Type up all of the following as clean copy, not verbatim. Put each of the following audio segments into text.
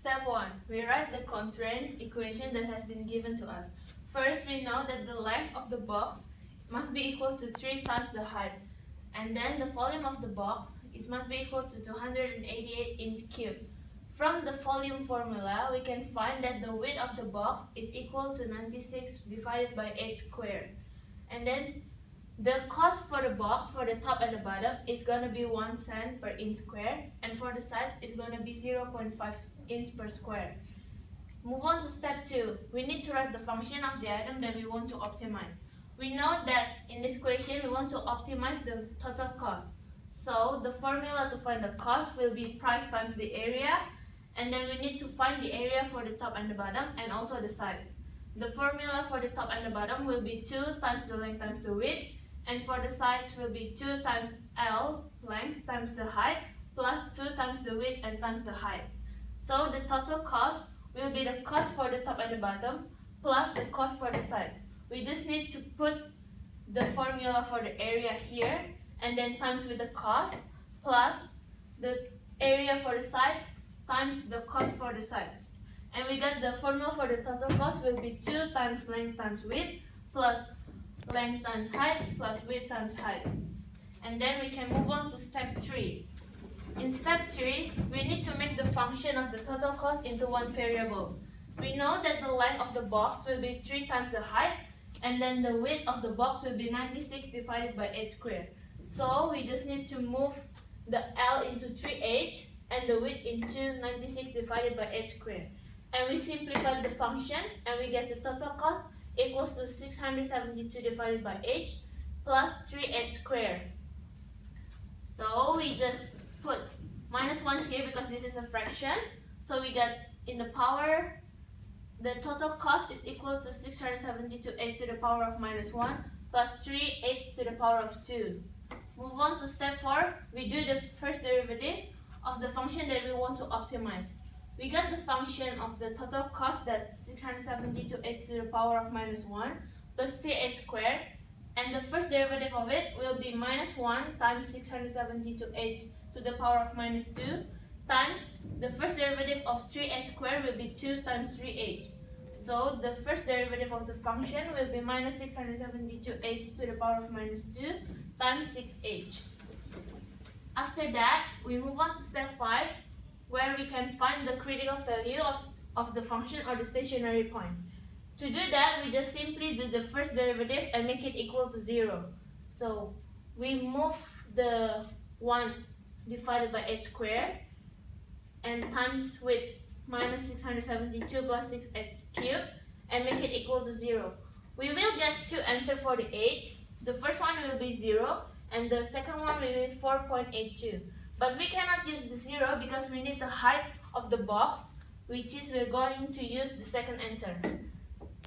Step 1. We write the constraint equation that has been given to us. First, we know that the length of the box must be equal to 3 times the height. And then the volume of the box must be equal to 288 inch cube. From the volume formula, we can find that the width of the box is equal to 96 divided by h squared. And then the cost for the box for the top and the bottom is going to be 1 cent per inch square, and for the side is going to be 0.5 inch per square. Move on to step 2. We need to write the function of the item that we want to optimize. We know that in this equation we want to optimize the total cost. So the formula to find the cost will be price times the area, and then we need to find the area for the top and the bottom and also the sides. The formula for the top and the bottom will be 2 times the length times the width, and for the sides will be 2 times L, length, times the height, plus 2 times the width and times the height. So the total cost will be the cost for the top and the bottom plus the cost for the sides. We just need to put the formula for the area here and then times with the cost plus the area for the sides times the cost for the sides. And we got the formula for the total cost will be 2 times length times width plus length times height plus width times height. And then we can move on to step 3. In step 3, we need to make the function of the total cost into one variable. We know that the length of the box will be 3 times the height, and then the width of the box will be 96 divided by h squared. So we just need to move the L into 3h and the width into 96 divided by h squared. And we simplify the function and we get the total cost equals to 672 divided by h plus 3h squared. So we just put minus 1 here because this is a fraction. So we get in the power, the total cost is equal to 672h to the power of minus 1 plus 3h to the power of 2. Move on to step 4. We do the first derivative of the function that we want to optimize. We got the function of the total cost that 672h to the power of minus 1 plus 3h squared, and the first derivative of it will be minus 1 times 672h to the power of minus 2 times the first derivative of 3h squared will be 2 times 3h. So the first derivative of the function will be minus 672h to the power of minus 2 times 6h. After that, we move on to step 5, where we can find the critical value of the function or the stationary point. To do that, we just simply do the first derivative and make it equal to 0. So we move the 1 divided by h squared and times with minus 672 plus 6h cubed and make it equal to 0. We will get two answers for the h. The first one will be 0 and the second one will be 4.82. But we cannot use the 0 because we need the height of the box, which is we're going to use the second answer.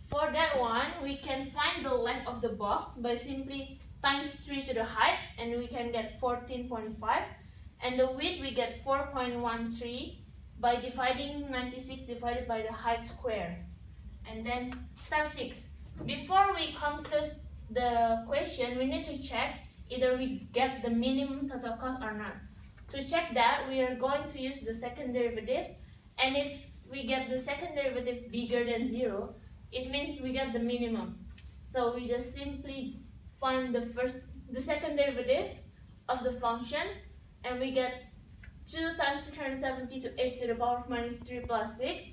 For that one, we can find the length of the box by simply times 3 to the height, and we can get 14.5. And the width we get 4.13 by dividing 96 divided by the height square. And then step 6. Before we conclude the question, we need to check either we get the minimum total cost or not. To check that, we are going to use the second derivative, and if we get the second derivative bigger than 0, it means we get the minimum. So we just simply find the second derivative of the function, and we get 2 times 670 to h to the power of minus 3 plus 6.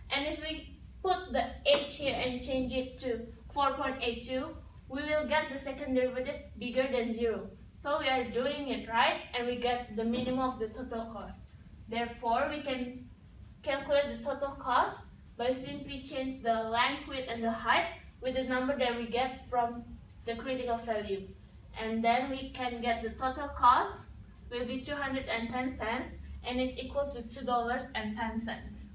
And if we put the h here and change it to 4.82, we will get the second derivative bigger than 0. So we are doing it right, and we get the minimum of the total cost. Therefore, we can calculate the total cost by simply change the length, width, and the height with the number that we get from the critical value. And then we can get the total cost will be 210 cents, and it's equal to $2.10.